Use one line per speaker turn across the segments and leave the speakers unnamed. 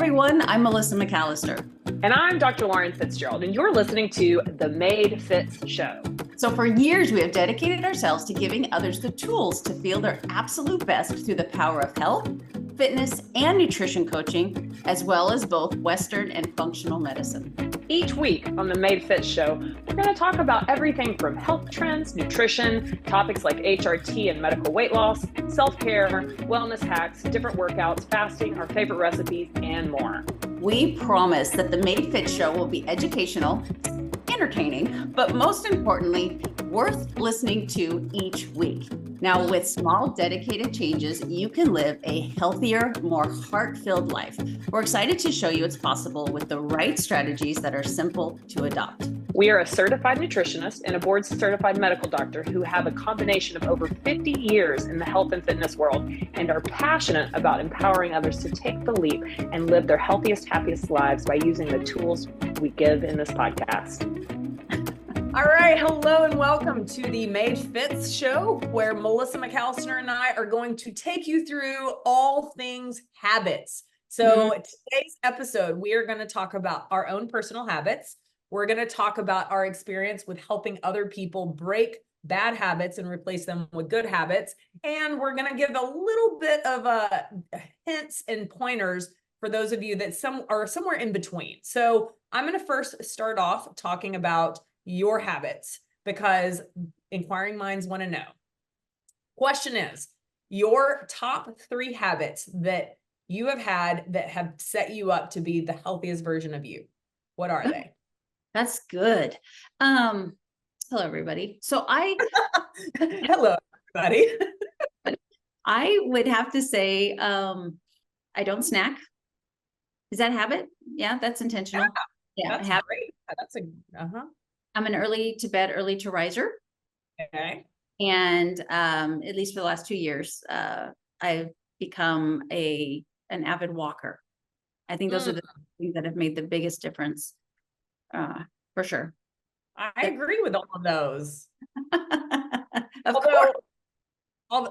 everyone. I'm Melissa McAllister.
And I'm Dr. Lauren Fitzgerald, and you're listening to The Made Fitz Show.
So for years, we have dedicated ourselves to giving others the tools to feel their absolute best through the power of health, fitness, and nutrition coaching, as well as both Western and functional medicine.
Each week on The Made Fitz Show, we're going to talk about everything from health trends, nutrition, topics like HRT and medical weight loss, self-care, wellness hacks, different workouts, fasting, our favorite recipes, and more.
We promise that The Made Fitz Show will be educational, entertaining, but most importantly, worth listening to each week. Now, with small, dedicated changes, you can live a healthier, more heart-filled life. We're excited to show you it's possible with the right strategies that are simple to adopt.
We are a certified nutritionist and a board-certified medical doctor who have a combination of over 50 years in the health and fitness world and are passionate about empowering others to take the leap and live their healthiest, happiest lives by using the tools we give in this podcast.
All right, hello and welcome to the Made Fitz Show, where Melissa McAllister and I are going to take you through all things habits. So today's episode, we are going to talk about our own personal habits. We're going to talk about our experience with helping other people break bad habits and replace them with good habits. And we're going to give a little bit of hints and pointers for those of you that are somewhere in between. So I'm going to first start off talking about your habits, because inquiring minds want to know. Question is, your top 3 habits that you have had that have set you up to be the healthiest version of you. What are they?
That's good. Hello, everybody. So
Hello, everybody.
I would have to say, I don't snack. Is that a habit? Yeah, that's intentional.
Yeah, that's great. That's
I'm an early to bed, early to riser.
Okay.
And at least for the last 2 years, I've become an avid walker. I think those are the things that have made the biggest difference, for sure.
I agree with all of those.
Of course.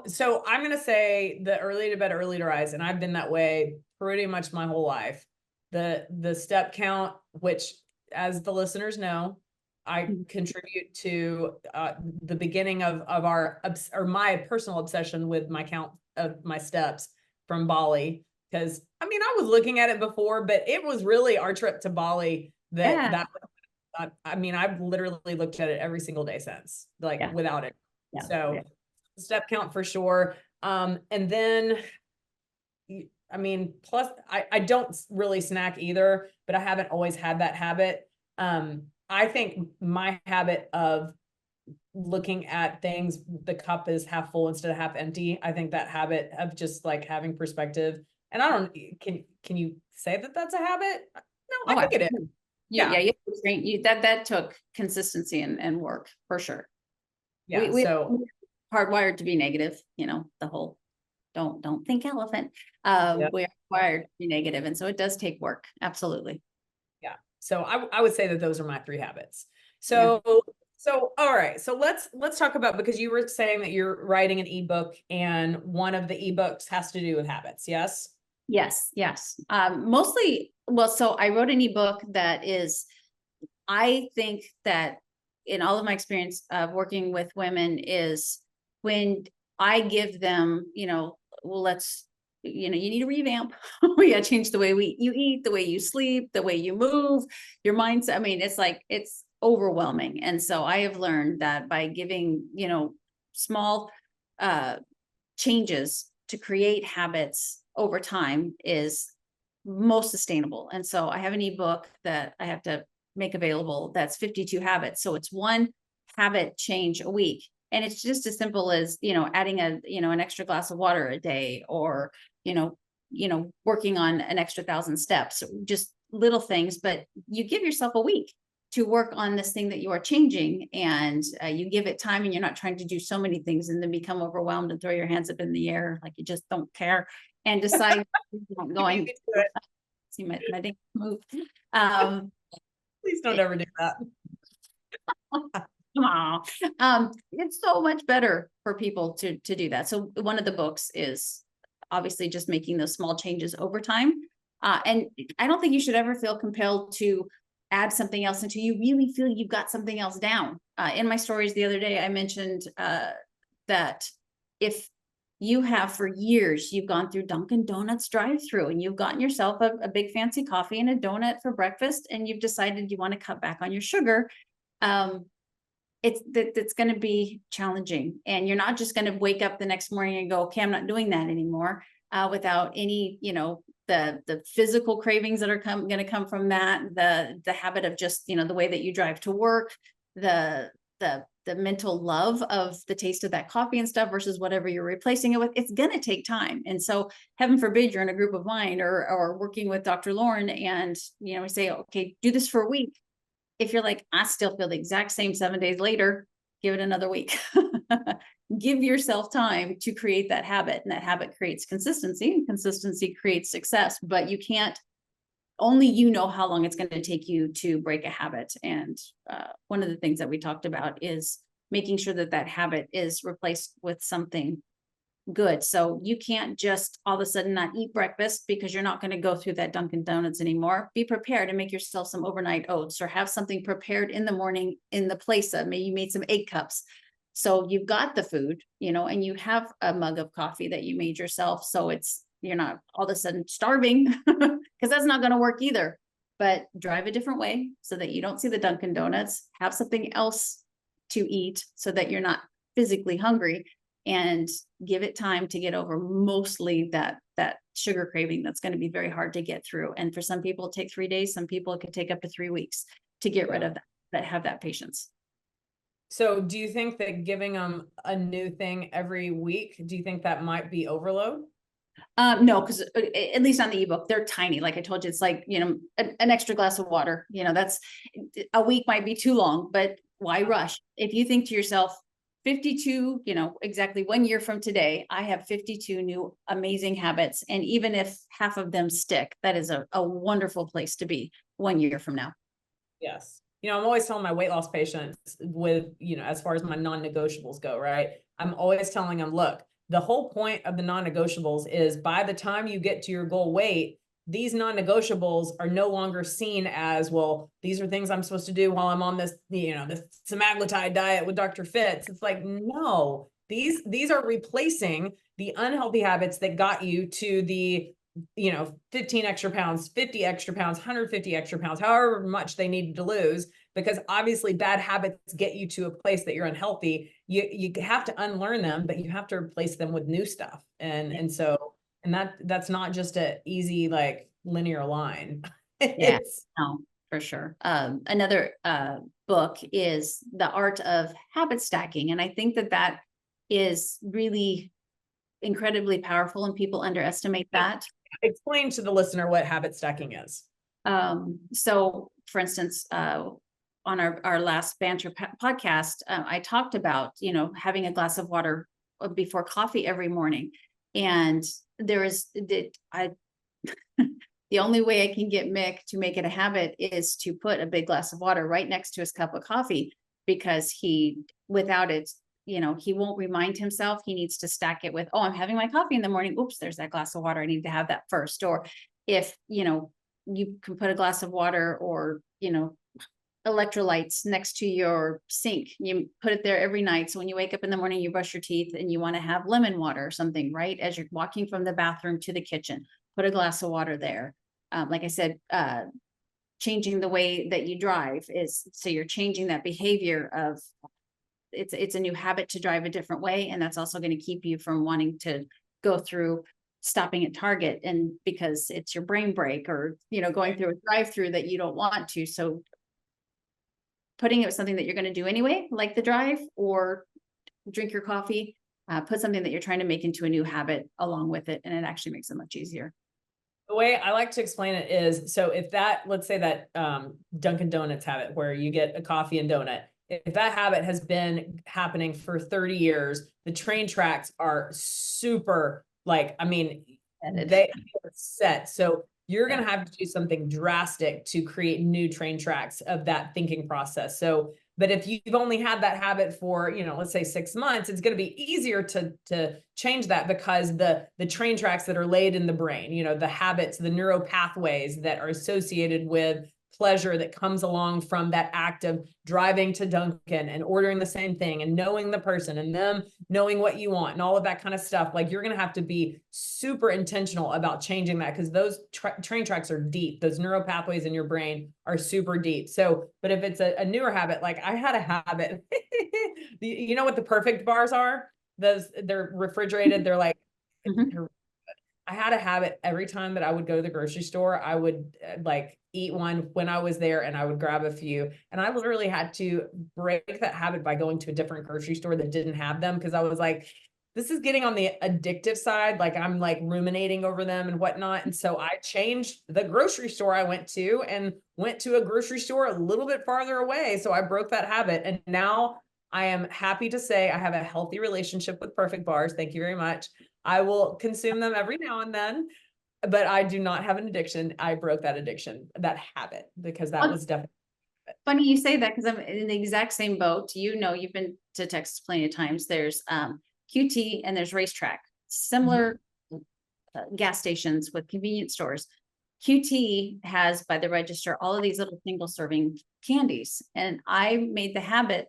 So I'm going to say the early to bed, early to rise, and I've been that way pretty much my whole life. The step count, which, as the listeners know, I contribute to the beginning of my personal obsession with my count of my steps from Bali. Because I was looking at it before, but it was really our trip to Bali I've literally looked at it every single day since, without it. Yeah. So step count for sure. And then, plus I don't really snack either, but I haven't always had that habit. I think my habit of looking at things, the cup is half full instead of half empty. I think that habit of just having perspective, and can you say that that's a habit? No, I think it is.
Yeah. That took consistency and work for sure.
Yeah.
So hardwired to be negative, the whole don't think elephant. We're wired to be negative. And so it does take work. Absolutely.
Yeah. So I would say that those are my 3 habits. So all right. So let's talk about, because you were saying that you're writing an ebook and one of the ebooks has to do with habits. Yes.
Yes. Mostly, so I wrote an ebook that is, I think that in all of my experience of working with women, is when I give them, you need to revamp. We got to change the way you eat, the way you sleep, the way you move, your mindset. It's overwhelming. And so I have learned that by giving, small changes to create habits over time is most sustainable. And so I have an ebook that I have to make available that's 52 habits. So it's one habit change a week. And it's just as simple as, adding an extra glass of water a day, or, working on an extra 1,000 steps, just little things. But you give yourself a week to work on this thing that you are changing, and you give it time, and you're not trying to do so many things and then become overwhelmed and throw your hands up in the air like you just don't care and decide not going. See my thing move.
Please don't ever do that.
It's so much better for people to do that. So one of the books is obviously just making those small changes over time. And I don't think you should ever feel compelled to add something else until you really feel you've got something else down. In my stories the other day, I mentioned that if you have for years, you've gone through Dunkin' Donuts drive-through and you've gotten yourself a big fancy coffee and a donut for breakfast, and you've decided you want to cut back on your sugar, it's going to be challenging. And you're not just going to wake up the next morning and go, okay, I'm not doing that anymore, without any, the physical cravings that are going to come from that, the habit of just, the way that you drive to work, the mental love of the taste of that coffee and stuff versus whatever you're replacing it with. It's going to take time. And so heaven forbid you're in a group of mine or working with Dr. Lauren and, we say, okay, do this for a week. If you're like, I still feel the exact same 7 days later, give it another week. Give yourself time to create that habit, and that habit creates consistency, and consistency creates success, but you can't, only you know how long it's going to take you to break a habit. And one of the things that we talked about is making sure that that habit is replaced with something good. So you can't just all of a sudden not eat breakfast because you're not going to go through that Dunkin' Donuts anymore. Be prepared to make yourself some overnight oats, or have something prepared in the morning in the place of, maybe you made some egg cups. So you've got the food, and you have a mug of coffee that you made yourself. So you're not all of a sudden starving, because that's not going to work either. But drive a different way so that you don't see the Dunkin' Donuts. Have something else to eat so that you're not physically hungry, and give it time to get over mostly that sugar craving that's going to be very hard to get through. And for some people it take 3 days. Some people it could take up to 3 weeks to get rid of that have that patience.
So do you think that giving them a new thing every week, do you think that might be overload?
No, because at least on the ebook, they're tiny. Like I told you, it's like, an extra glass of water, that's a week might be too long, but why rush? If you think to yourself, 52, exactly 1 year from today, I have 52 new amazing habits. And even if half of them stick, that is a wonderful place to be 1 year from now.
Yes. I'm always telling my weight loss patients with, as far as my non-negotiables go, right? I'm always telling them, look, the whole point of the non-negotiables is by the time you get to your goal weight, these non-negotiables are no longer seen as, well, these are things I'm supposed to do while I'm on this, this semaglutide diet with Dr. Fitz. It's like, no, these are replacing the unhealthy habits that got you to the 15 extra pounds, 50 extra pounds, 150 extra pounds, however much they needed to lose, because obviously bad habits get you to a place that you're unhealthy. You have to unlearn them, but you have to replace them with new stuff. And that's not just an easy, like, linear line.
Yeah, no, for sure. Another book is The Art of Habit Stacking. And I think that is really incredibly powerful, and people underestimate that.
Explain to the listener what habit stacking is.
So for instance, on our last banter podcast, I talked about, having a glass of water before coffee every morning. And the only way I can get Mick to make it a habit is to put a big glass of water right next to his cup of coffee, because without it, he won't remind himself. He needs to stack it with, oh, I'm having my coffee in the morning. Oops, there's that glass of water. I need to have that first. Or if, you can put a glass of water or, electrolytes next to your sink. You put it there every night. So when you wake up in the morning, you brush your teeth and you want to have lemon water or something, right? As you're walking from the bathroom to the kitchen, put a glass of water there. Like I said, changing the way that you drive so you're changing that behavior of, it's a new habit to drive a different way. And that's also going to keep you from wanting to go through stopping at Target, and because it's your brain break, or, going through a drive-through that you don't want to. So putting it with something that you're going to do anyway, like the drive or drink your coffee, put something that you're trying to make into a new habit along with it. And it actually makes it much easier.
The way I like to explain it is, so if let's say that Dunkin' Donuts habit where you get a coffee and donut, if that habit has been happening for 30 years, the train tracks are super, they are set. So you're going to have to do something drastic to create new train tracks of that thinking process. So But if you've only had that habit for, you know, let's say 6 months, it's going to be easier to change that, because the train tracks that are laid in the brain, you know, the habits, the neural pathways that are associated with pleasure that comes along from that act of driving to Dunkin' and ordering the same thing and knowing the person and them knowing what you want and all of that kind of stuff. Like, you're going to have to be super intentional about changing that, because those train tracks are deep. Those neural pathways in your brain are super deep. So, but if it's a newer habit, like I had a habit, you know what the perfect bars are? They're refrigerated. They're like,
Mhm.
I had a habit every time that I would go to the grocery store, I would like eat one when I was there, and I would grab a few. And I literally had to break that habit by going to a different grocery store that didn't have them, because I was like, this is getting on the addictive side. Like, I'm like ruminating over them and whatnot. And so I changed the grocery store I went to and went to a grocery store a little bit farther away. So I broke that habit. And now I am happy to say I have a healthy relationship with Perfect Bars. Thank you very much. I will consume them every now and then, but I do not have an addiction. I broke that addiction, that habit, because that was definitely.
Funny you say that, because I'm in the exact same boat. You know, you've been to Texas plenty of times. There's QT and there's Racetrack, similar gas stations with convenience stores. QT has by the register all of these little single serving candies. And I made the habit,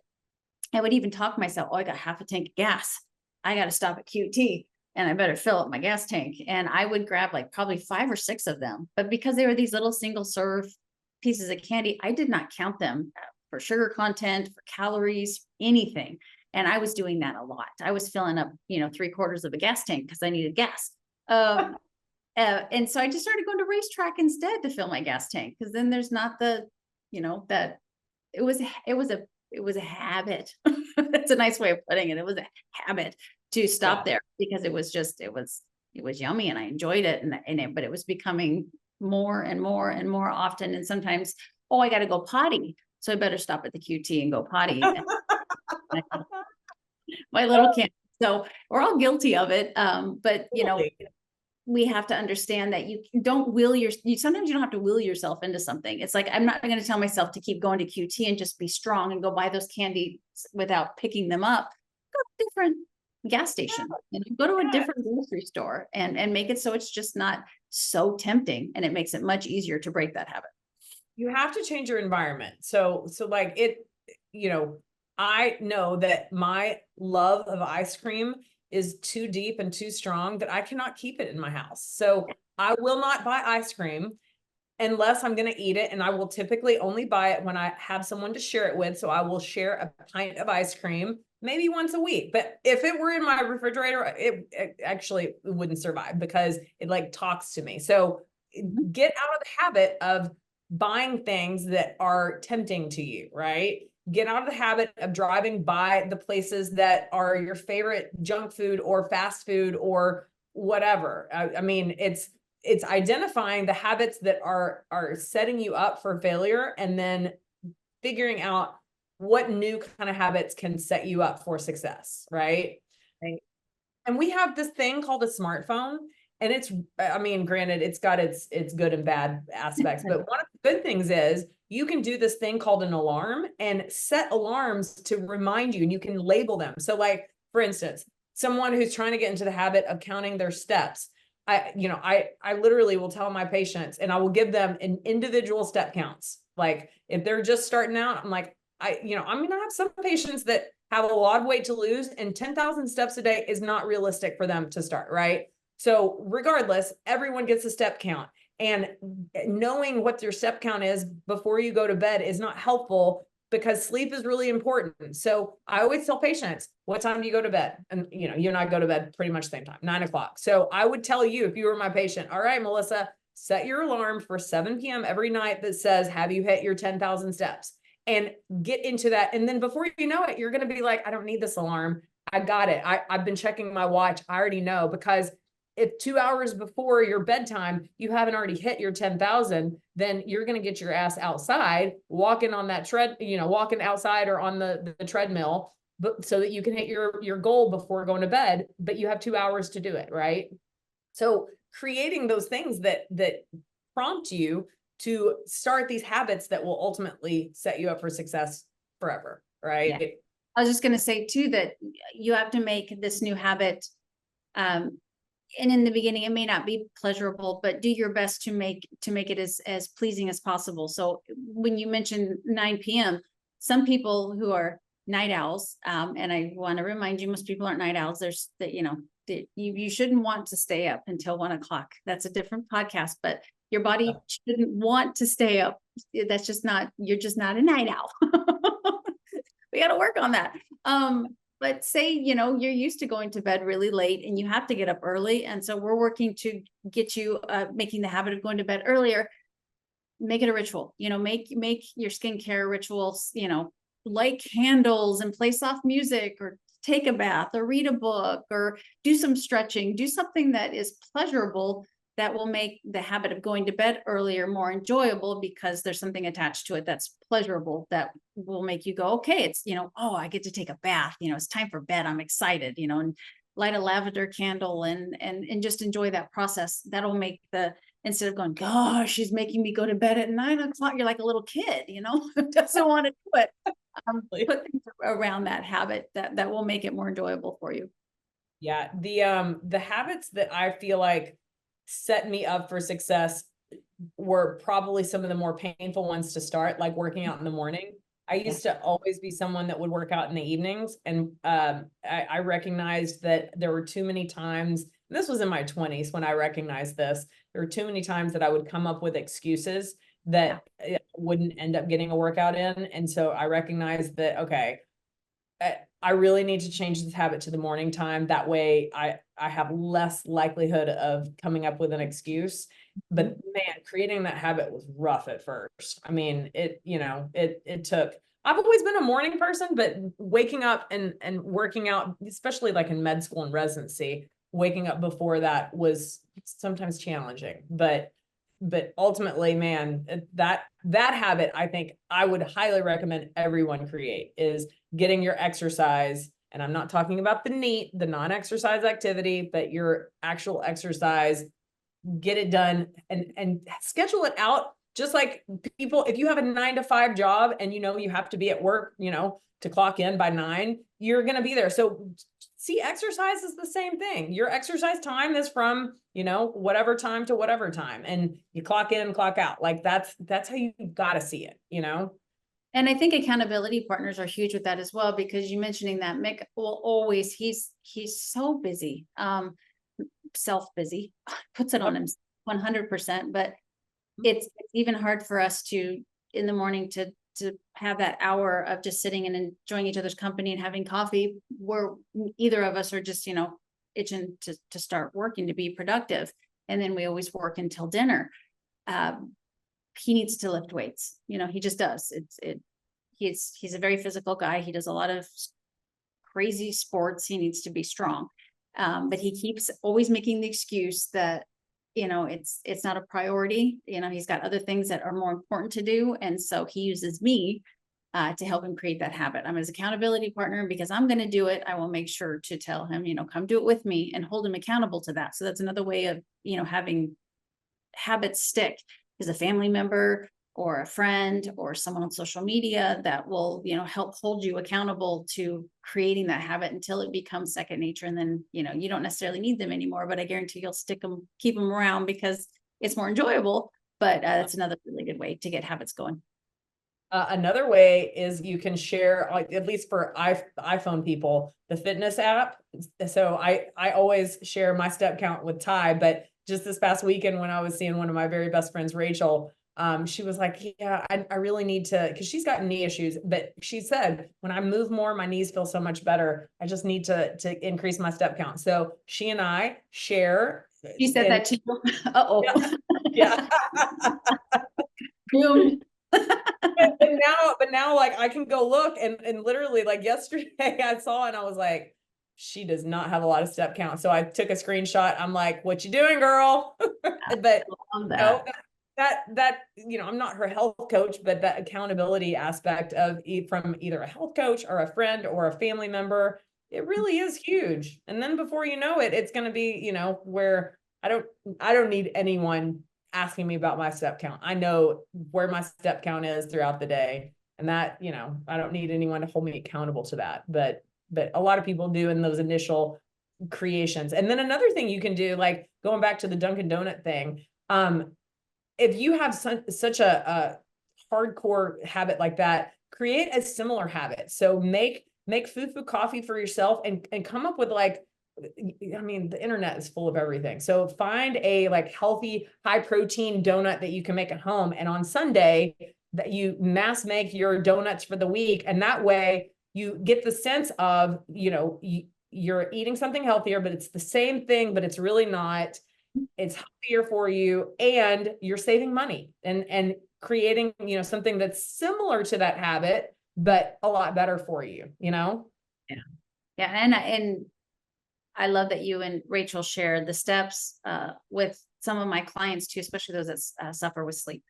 I would even talk myself, oh, I got half a tank of gas. I got to stop at QT and I better fill up my gas tank. And I would grab like probably 5 or 6 of them. But because they were these little single serve pieces of candy, I did not count them for sugar content, for calories, anything. And I was doing that a lot. I was filling up, you know, 3/4 of a gas tank because I needed gas. And so I just started going to Racetrack instead to fill my gas tank, because then there's not the, you know, that it was a habit. That's a nice way of putting it. It was a habit to stop there, because it was yummy and I enjoyed it. But it was becoming more and more and more often. And sometimes, oh, I got to go potty, so I better stop at the QT and go potty. My little kid. So we're all guilty of it. But you know, we have to understand that you don't sometimes you don't have to will yourself into something. It's like, I'm not going to tell myself to keep going to QT and just be strong and go buy those candies without picking them up. Go to a different gas station and go to a different grocery store and make it so it's just not so tempting, and it makes it much easier to break that habit.
You have to change your environment. So like it, you know, I know that my love of ice cream is too deep and too strong that I cannot keep it in my house. So I will not buy ice cream unless I'm going to eat it. And I will typically only buy it when I have someone to share it with. So I will share a pint of ice cream maybe once a week. But if it were in my refrigerator, it actually wouldn't survive, because it like talks to me. So get out of the habit of buying things that are tempting to you, right? Get out of the habit of driving by the places that are your favorite junk food or fast food or whatever. I mean, it's identifying the habits that are setting you up for failure, and then figuring out what new kind of habits can set you up for success, right? And we have this thing called a smartphone, and it's, I mean, granted, it's got its good and bad aspects, but one of the good things is you can do this thing called an alarm and set alarms to remind you, and you can label them. So like, for instance, someone who's trying to get into the habit of counting their steps, I literally will tell my patients, and I will give them an individual step counts. Like if they're just starting out, I'm like, I'm going to have some patients that have a lot of weight to lose, and 10,000 steps a day is not realistic for them to start, right? So regardless, everyone gets a step count, and knowing what your step count is before you go to bed is not helpful, because sleep is really important. So I always tell patients, what time do you go to bed? And you and I go to bed pretty much the same time, 9 o'clock. So I would tell you, if you were my patient, all right, Melissa, set your alarm for 7 p.m. every night that says, have you hit your 10,000 steps? And get into that. And then before you know it, you're going to be like, I don't need this alarm. I got it. I've been checking my watch. I already know, because if 2 hours before your bedtime, you haven't already hit your 10,000, then you're going to get your ass outside, walking on that walking outside or on the treadmill, so that you can hit your goal before going to bed, but you have 2 hours to do it. Right. So creating those things that prompt you to start these habits that will ultimately set you up for success forever, right?
Yeah. I was just going to say too, that you have to make this new habit. And in the beginning, it may not be pleasurable, but do your best to make it as pleasing as possible. So when you mentioned 9 p.m., some people who are night owls, and I want to remind you, most people aren't night owls. There's that, you shouldn't want to stay up until 1 o'clock. That's a different podcast, but your body shouldn't want to stay up. That's just not, you're just not a night owl. We got to work on that. But say, you're used to going to bed really late and you have to get up early. And so we're working to get you making the habit of going to bed earlier. Make it a ritual, make your skincare rituals, light candles and play soft music, or take a bath, or read a book, or do some stretching, do something that is pleasurable, that will make the habit of going to bed earlier more enjoyable, because there's something attached to it that's pleasurable, that will make you go, okay, it's, oh, I get to take a bath, it's time for bed. I'm excited, and light a lavender candle and just enjoy that process. That'll make instead of going, gosh, she's making me go to bed at 9 o'clock. You're like a little kid, who doesn't want to do it. Put things around that habit that will make it more enjoyable for you.
Yeah. The habits that I feel like set me up for success were probably some of the more painful ones to start, like working out in the morning. I used to always be someone that would work out in the evenings. And I recognized that there were too many times, this was in my 20s when I recognized this, there were too many times that I would come up with excuses that wouldn't end up getting a workout in. And so I recognized that, okay, I really need to change this habit to the morning time. That way I have less likelihood of coming up with an excuse. But man, creating that habit was rough at first. I mean, it took, I've always been a morning person, but waking up and working out, especially like in med school and residency, waking up before that was sometimes challenging, but ultimately, man, that habit, I think I would highly recommend everyone create, is getting your exercise. And I'm not talking about the non-exercise activity, but your actual exercise. Get it done and schedule it out. Just like people, if you have a 9 to 5 job and you have to be at work, to clock in by 9, you're going to be there. So see, exercise is the same thing. Your exercise time is from, whatever time to whatever time, and you clock in, clock out. Like that's how you got to see it,
And I think accountability partners are huge with that as well, because you mentioning that Mick will always, he's so busy, self-busy, puts it on him 100%, but it's even hard for us to, in the morning, to have that hour of just sitting and enjoying each other's company and having coffee, where either of us are just, itching to start working, to be productive. And then we always work until dinner. He needs to lift weights. He just does. He's a very physical guy. He does a lot of crazy sports. He needs to be strong. But he keeps always making the excuse that, it's not a priority. He's got other things that are more important to do. And so he uses me to help him create that habit. I'm his accountability partner, because I'm going to do it. I will make sure to tell him, come do it with me, and hold him accountable to that. So that's another way of, having habits stick, is a family member or a friend or someone on social kedia that will, help hold you accountable to creating that habit until it becomes second nature. And then, you don't necessarily need them anymore, but I guarantee you'll keep them around because it's more enjoyable. But that's another really good way to get habits going.
Another way is you can share, like, at least for iPhone people, the fitness app. So I always share my step count with Ty, but just this past weekend when I was seeing one of my very best friends, Rachel, she was like, yeah, I really need to, because she's got knee issues, but she said, when I move more, my knees feel so much better. I just need to increase my step count. So she and I share.
You said that to you. Uh-oh.
Yeah.
Boom.
But now like I can go look and literally, like, yesterday I saw and I was like, she does not have a lot of step count. So I took a screenshot. I'm like, what you doing, girl? But that I'm not her health coach, but that accountability aspect of from either a health coach or a friend or a family member, it really is huge. And then before you know it, it's going to be, where I don't need anyone asking me about my step count. I know where my step count is throughout the day. And that, you know, I don't need anyone to hold me accountable to that, but a lot of people do in those initial creations. And then another thing you can do, like going back to the Dunkin' Donut thing, if you have such a hardcore habit like that, create a similar habit. So make fufu coffee for yourself and come up with like, I mean, the internet is full of everything. So find a like healthy, high protein donut that you can make at home. And on Sunday that you mass make your donuts for the week. And that way you get the sense of, you know, you're eating something healthier, but it's the same thing, but it's really not. It's healthier for you and you're saving money and creating, you know, something that's similar to that habit, but a lot better for you, you know?
Yeah. Yeah. And I love that you and Rachel shared the steps with some of my clients too, especially those that suffer with sleep.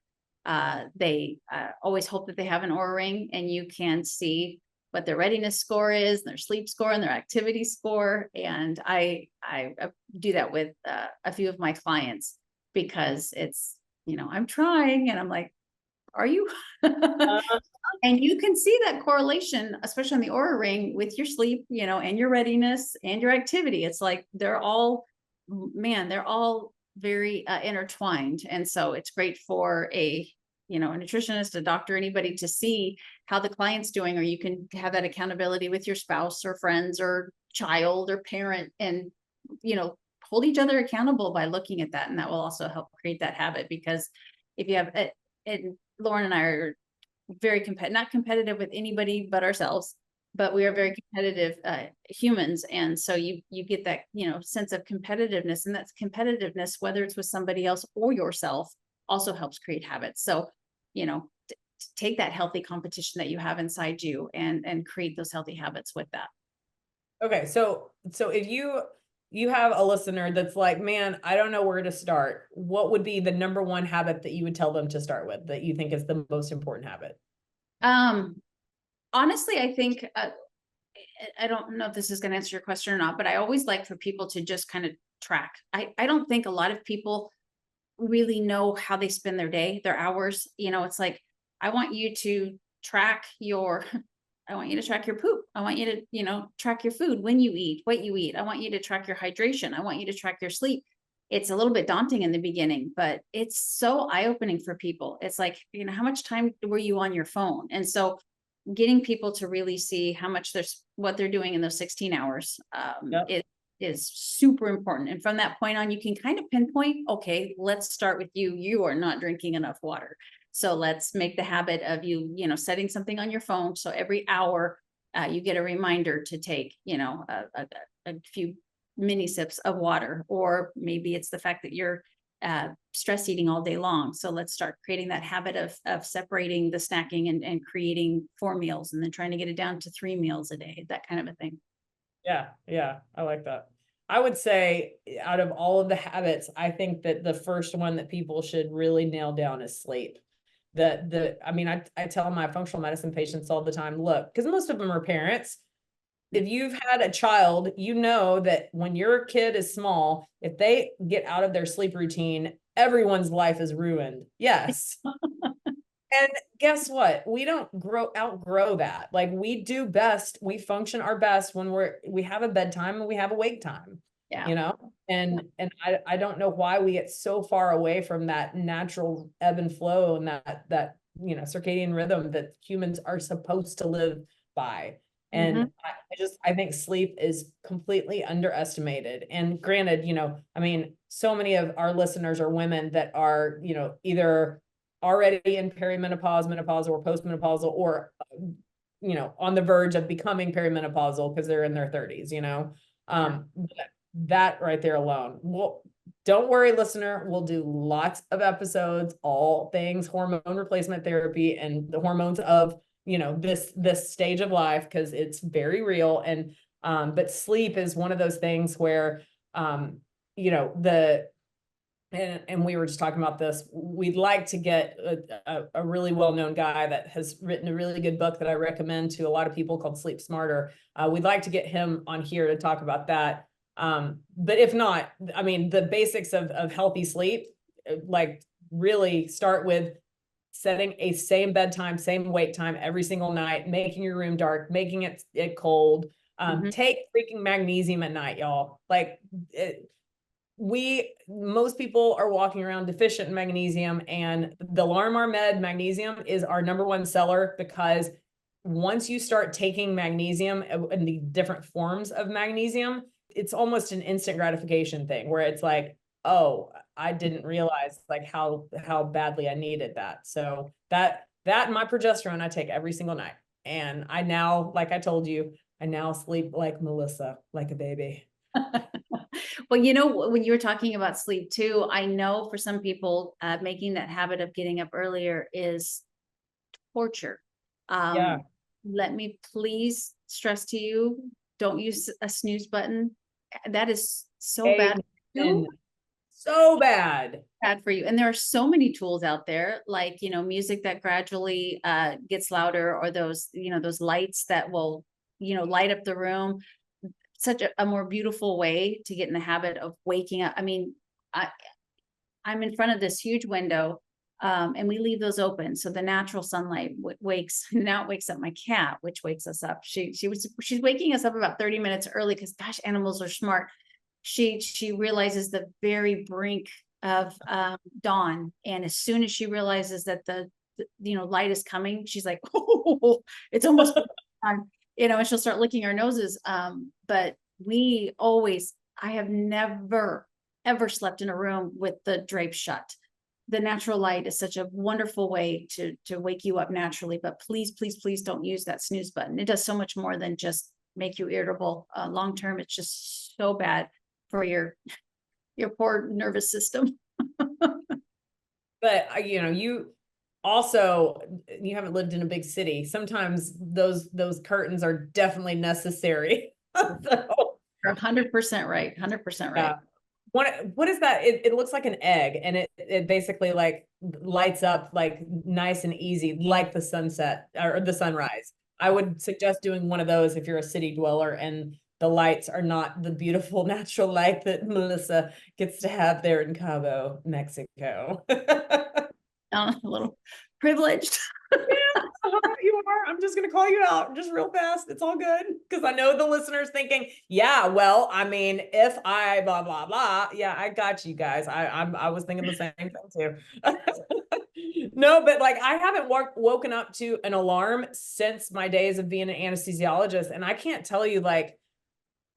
They always hope that they have an Oura ring, and you can see what their readiness score is, their sleep score, and their activity score. And I do that with a few of my clients because it's, you know, I'm trying, and I'm like, are you? And you can see that correlation, especially on the Oura ring, with your sleep, you know, and your readiness and your activity. It's like they're all very intertwined. And so it's great for a nutritionist, a doctor, anybody to see how the client's doing, or you can have that accountability with your spouse or friends or child or parent, and, you know, hold each other accountable by looking at that. And that will also help create that habit, because if you have it, and Lauren and I are very not competitive with anybody but ourselves, but we are very competitive humans. And so you get that, you know, sense of competitiveness, and that's competitiveness, whether it's with somebody else or yourself, also helps create habits. So, you know, take that healthy competition that you have inside you and create those healthy habits with that.
Okay. So if you have a listener that's like, man, I don't know where to start, what would be the number one habit that you would tell them to start with that you think is the most important habit?
Honestly, I think, I don't know if this is going to answer your question or not, but I always like for people to just kind of track. I don't think a lot of people really know how they spend their day, their hours. You know, it's like, I want you to track your poop. I want you to, you know, track your food, when you eat, what you eat. I want you to track your hydration. I want you to track your sleep. It's a little bit daunting in the beginning, but it's so eye-opening for people. It's like, you know, how much time were you on your phone? And so getting people to really see how much what they're doing in those 16 hours is super important. And from that point on, you can kind of pinpoint, okay, let's start with you. You are not drinking enough water. So let's make the habit of you know, setting something on your phone. So every hour you get a reminder to take, you know, a few mini sips of water. Or maybe it's the fact that you're stress eating all day long. So let's start creating that habit of separating the snacking and creating 4 meals, and then trying to get it down to 3 meals a day, that kind of a thing.
Yeah. I like that. I would say out of all of the habits, I think that the first one that people should really nail down is sleep. I mean, I tell my functional medicine patients all the time, look, because most of them are parents. If you've had a child, you know that when your kid is small, if they get out of their sleep routine, everyone's life is ruined. Yes. And guess what? We don't outgrow that. Like, we do best, we function our best when we have a bedtime and we have a wake time.
Yeah.
You know, and I don't know why we get so far away from that natural ebb and flow and that, you know, circadian rhythm that humans are supposed to live by. And I think sleep is completely underestimated. And granted, you know, I mean, so many of our listeners are women that are, you know, either already in perimenopause, menopause, or postmenopausal, or, you know, on the verge of becoming perimenopausal because they're in their 30s, you know. That right there alone. Well, don't worry, listener. We'll do lots of episodes, all things hormone replacement therapy and the hormones of, you know, this stage of life, because it's very real. And but sleep is one of those things where you know, and we were just talking about this. We'd like to get a really well-known guy that has written a really good book that I recommend to a lot of people called Sleep Smarter. We'd like to get him on here to talk about that. But if not, I mean, the basics of healthy sleep, like, really start with setting a same bedtime, same wake time every single night, making your room dark, making it cold. Take freaking magnesium at night, y'all. Like most people are walking around deficient in magnesium, and the Larimar Med magnesium is our #1 seller, because once you start taking magnesium in the different forms of magnesium, it's almost an instant gratification thing where it's like, oh, I didn't realize like how badly I needed that. So that and my progesterone I take every single night. And I now, like I told you, I now sleep like Melissa, like a baby.
Well, you know, when you were talking about sleep too, I know for some people, making that habit of getting up earlier is torture.
Yeah.
Let me please stress to you, don't use a snooze button. That is so bad.
Amen. So bad
For you. And there are so many tools out there, like, you know, music that gradually gets louder, or those, you know, those lights that will, you know, light up the room. Such a more beautiful way to get in the habit of waking up. I mean, I'm in front of this huge window, and we leave those open. So the natural sunlight wakes up my cat, which wakes us up. She's waking us up about 30 minutes early, because gosh, animals are smart. She realizes the very brink of dawn. And as soon as she realizes that the you know, light is coming, she's like, oh, it's almost on, you know, and she'll start licking our noses. But I have never, ever slept in a room with the drapes shut. The natural light is such a wonderful way to wake you up naturally, but please, please, please don't use that snooze button. It does so much more than just make you irritable. Long-term, it's just so bad for your poor nervous system.
But you know, you haven't lived in a big city. Sometimes those curtains are definitely necessary. So,
You're 100% right. 100% right.
yeah. What is that? It looks like an egg, and it basically like lights up like nice and easy, like the sunset or the sunrise. I would suggest doing one of those if you're a city dweller and the lights are not the beautiful natural light that Melissa gets to have there in Cabo, Mexico.
A little privileged.
You are. I'm just going to call you out just real fast. It's all good. Because I know the listeners thinking, yeah, well, I mean, if I blah, blah, blah. Yeah, I got you guys. I was thinking the same thing too. No, but like I haven't woken up to an alarm since my days of being an anesthesiologist. And I can't tell you, like,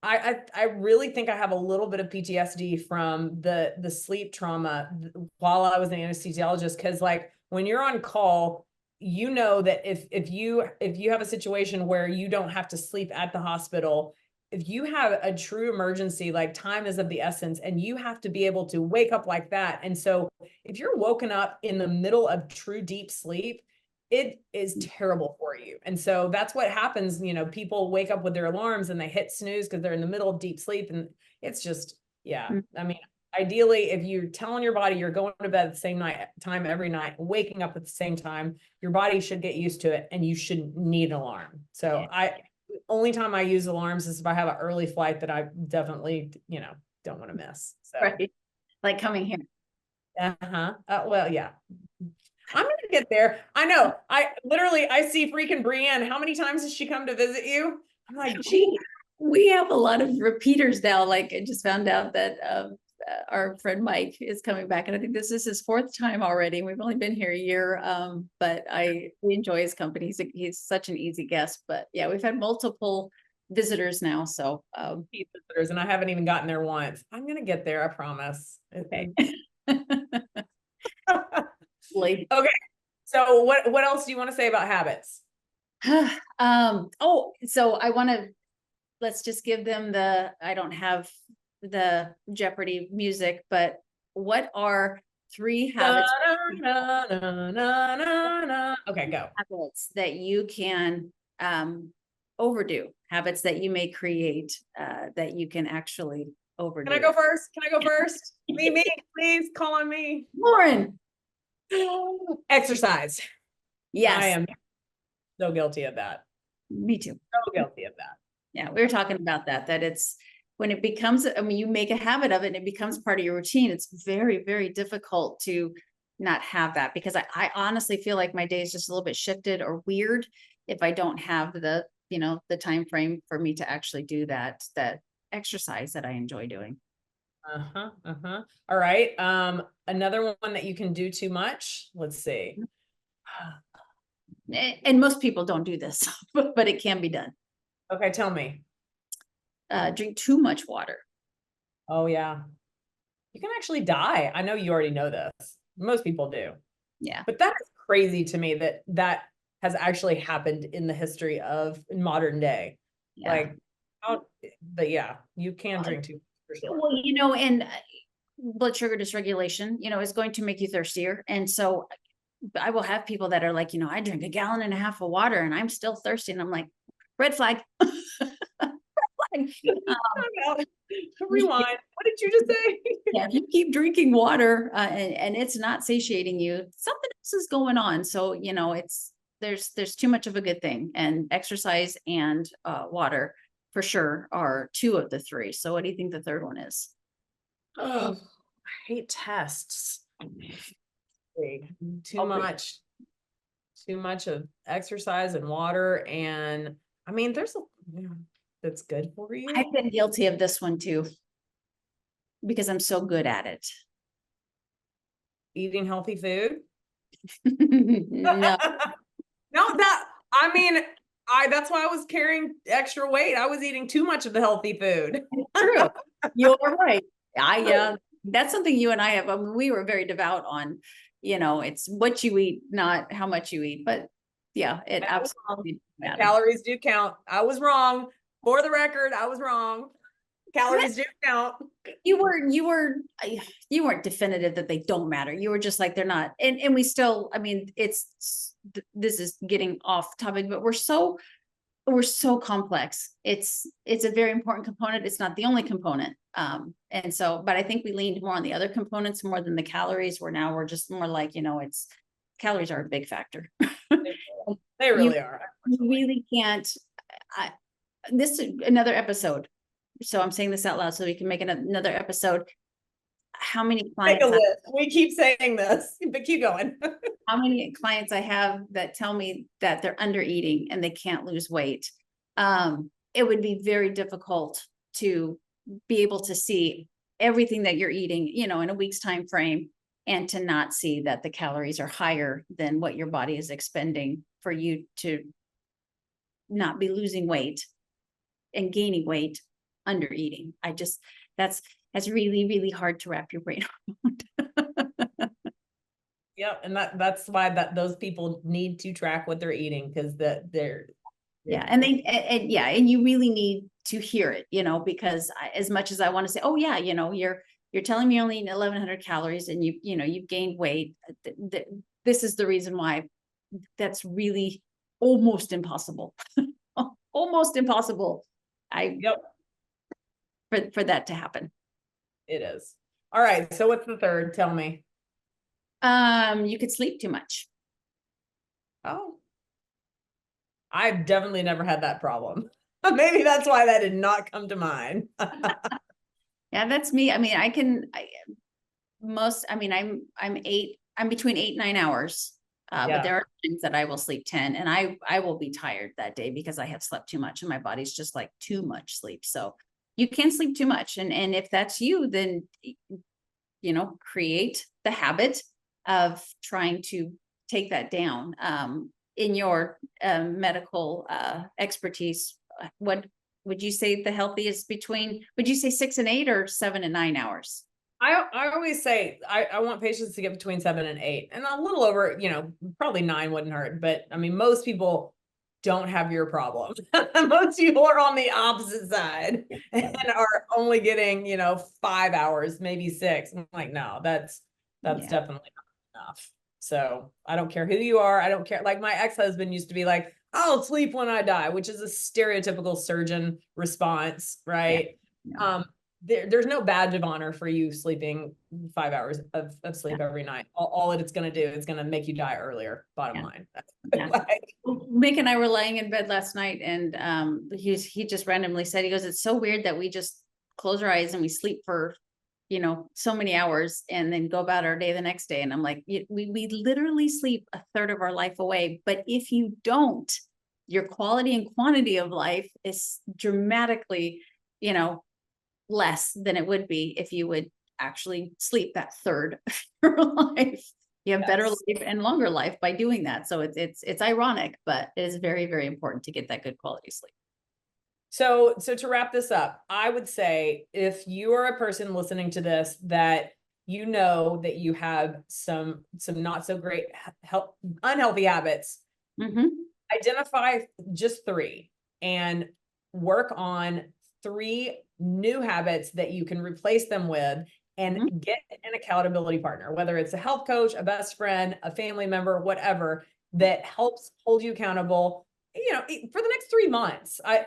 I really think I have a little bit of PTSD from the sleep trauma while I was an anesthesiologist. Because like when you're on call, you know that if you have a situation where you don't have to sleep at the hospital, if you have a true emergency, like time is of the essence, and you have to be able to wake up like that. And so if you're woken up in the middle of true deep sleep, it is terrible for you. And so that's what happens. You know, people wake up with their alarms and they hit snooze because they're in the middle of deep sleep. And it's just, yeah. I mean, ideally, if you're telling your body you're going to bed at the same time every night, waking up at the same time, your body should get used to it, and you shouldn't need an alarm. So only time I use alarms is if I have an early flight that I definitely, you know, don't want to miss. So.
Right. Like coming here.
Well, yeah. I'm going to get there. I know. I see freaking Brienne. How many times has she come to visit you? I'm like, gee.
We have a lot of repeaters now. Like I just found out that our friend Mike is coming back, and I think this is his 4th time already. We've only been here a year, but we enjoy his company. He's such an easy guest. But yeah, we've had multiple visitors now. So
visitors, and I haven't even gotten there once. I'm going to get there. I promise.
Okay.
Okay. So what else do you want to say about habits?
So let's just give them I don't have the Jeopardy music, but what are 3 habits?
Okay, go.
Habits that you can overdo, habits that you may create that you can actually overdo.
Can I go first? Me, please call on me.
Lauren.
Exercise.
Yes.
I am so guilty of that.
Me too.
So guilty of that.
Yeah, we were talking about that it's when it becomes, I mean, you make a habit of it and it becomes part of your routine. It's very, very difficult to not have that, because I honestly feel like my day is just a little bit shifted or weird if I don't have the, the time frame for me to actually do that exercise that I enjoy doing.
All right. Another one that you can do too much. Let's see.
And most people don't do this, but it can be done.
Okay, tell me.
Drink too much water.
Oh yeah. You can actually die. I know you already know this. Most people do.
Yeah.
But that is crazy to me that has actually happened in the history of modern day.
Yeah.
Like, but yeah, you can drink too much for sure.
Well, and blood sugar dysregulation, is going to make you thirstier. And so I will have people that are like, I drink 1.5 gallons of water and I'm still thirsty. And I'm like, red flag.
Rewind. What did you just say?
Yeah, if you keep drinking water and it's not satiating you, something else is going on. So, there's too much of a good thing, and exercise and water for sure are 2 of the 3. So what do you think the third one is?
Oh, I hate tests. Too much of exercise and water. And I mean, there's that's good for you.
I've been guilty of this one too, because I'm so good at it.
Eating healthy food?
No.
No, that's why I was carrying extra weight. I was eating too much of the healthy food.
True. You're right. That's something you and I have. I mean, we were very devout on, it's what you eat, not how much you eat. But yeah, it absolutely matters.
Calories do count. I was wrong. For the record, I was wrong. Calories do count.
You weren't definitive that they don't matter. You were just like, they're not. And we still, I mean, this is getting off topic, but we're so complex. It's a very important component. It's not the only component. And so, but I think we leaned more on the other components more than the calories, where now we're just more like, calories are a big factor.
They really are.
You really can't. This is another episode. So I'm saying this out loud so we can make another episode. How many clients?
We keep saying this, but keep going.
How many clients I have that tell me that they're under eating and they can't lose weight. It would be very difficult to be able to see everything that you're eating, in a week's time frame, and to not see that the calories are higher than what your body is expending for you to not be losing weight and gaining weight under eating. That's really, really hard to wrap your brain around.
Yep. And that's why those people need to track what they're eating, because
yeah. And and you really need to hear it, because as much as I want to say, oh yeah, you're telling me you only eat 1,100 calories and you've gained weight. This is the reason why that's really almost impossible. Almost impossible. For that to happen.
It is. All right. So what's the third? Tell me.
You could sleep too much.
Oh, I've definitely never had that problem. Maybe that's why that did not come to mind.
Yeah, that's me. I mean, I'm between 8 and 9 hours. But there are times that I will sleep 10, and I will be tired that day because I have slept too much and my body's just like too much sleep. So you can sleep too much. And if that's you, then, create the habit of trying to take that down. In your medical expertise, what would you say the healthiest would you say 6 and 8 or 7 and 9 hours?
I always say I want patients to get between 7 and 8, and a little over, probably 9 wouldn't hurt. But I mean, most people don't have your problem. Most people are on the opposite side and are only getting, 5 hours, maybe 6. I'm like, no, that's definitely not enough. So I don't care who you are. I don't care. Like my ex-husband used to be like, I'll sleep when I die, which is a stereotypical surgeon response, right? Yeah. There's no badge of honor for you sleeping 5 hours of sleep every night. All it's going to do is going to make you die earlier. Bottom line.
Mick and I were laying in bed last night, and he just randomly said, he goes, it's so weird that we just close our eyes and we sleep for so many hours and then go about our day the next day. And I'm like, we literally sleep a third of our life away. But if you don't, your quality and quantity of life is dramatically, less than it would be if you would actually sleep that third of your life. You have better life and longer life by doing that. So it's ironic, but it is very, very important to get that good quality sleep.
So to wrap this up, I would say if you are a person listening to this that that you have some not so great unhealthy habits, identify just 3 and work on 3 new habits that you can replace them with, and get an accountability partner, whether it's a health coach, a best friend, a family member, whatever, that helps hold you accountable, for the next 3 months. I've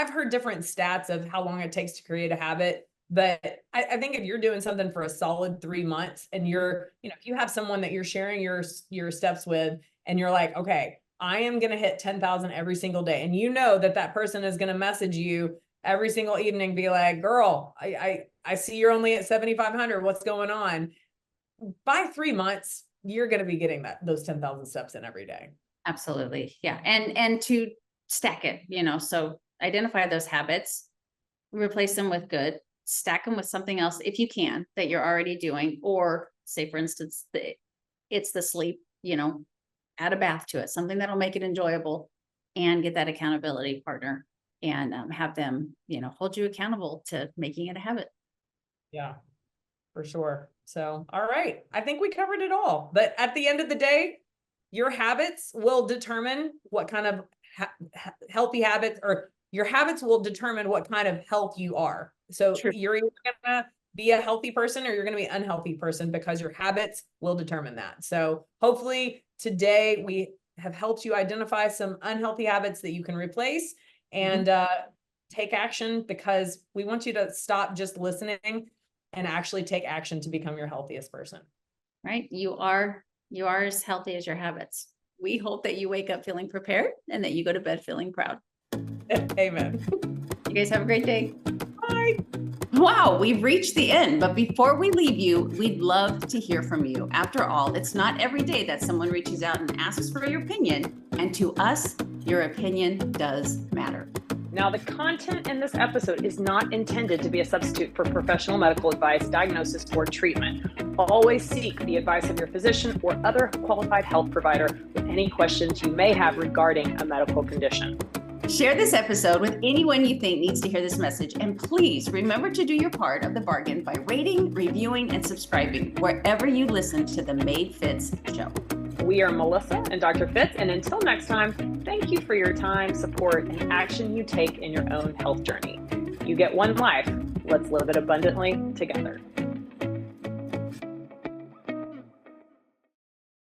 heard different stats of how long it takes to create a habit, but I think if you're doing something for a solid 3 months and if you have someone that you're sharing your steps with and you're like, okay, I am going to hit 10,000 every single day. And that person is going to message you every single evening, be like, girl, I see you're only at 7,500. What's going on? By 3 months, you're going to be getting those 10,000 steps in every day.
Absolutely. Yeah. And to stack it, so identify those habits, replace them with good, stack them with something else if you can that you're already doing, or say, for instance, it's the sleep, add a bath to it, something that'll make it enjoyable, and get that accountability partner and have them, hold you accountable to making it a habit.
Yeah, for sure. So, all right. I think we covered it all, but at the end of the day, your habits will determine what kind of healthy habits, or your habits will determine what kind of health you are. So you're either going to be a healthy person or you're going to be an unhealthy person, because your habits will determine that. So hopefully today we have helped you identify some unhealthy habits that you can replace and take action, because we want you to stop just listening and actually take action to become your healthiest person. Right?
You are as healthy as your habits. We hope that you wake up feeling prepared and that you go to bed feeling proud.
Amen.
You guys have a great day.
Bye.
Wow, we've reached the end, but before we leave you, we'd love to hear from you. After all, it's not every day that someone reaches out and asks for your opinion, and to us, your opinion does matter.
Now, the content in this episode is not intended to be a substitute for professional medical advice, diagnosis, or treatment. Always seek the advice of your physician or other qualified health provider with any questions you may have regarding a medical condition.
Share this episode with anyone you think needs to hear this message. And please remember to do your part of the bargain by rating, reviewing, and subscribing wherever you listen to the Made Fitz show.
We are Melissa and Dr. Fitz, and until next time, thank you for your time, support, and action you take in your own health journey. You get one life. Let's live it abundantly together.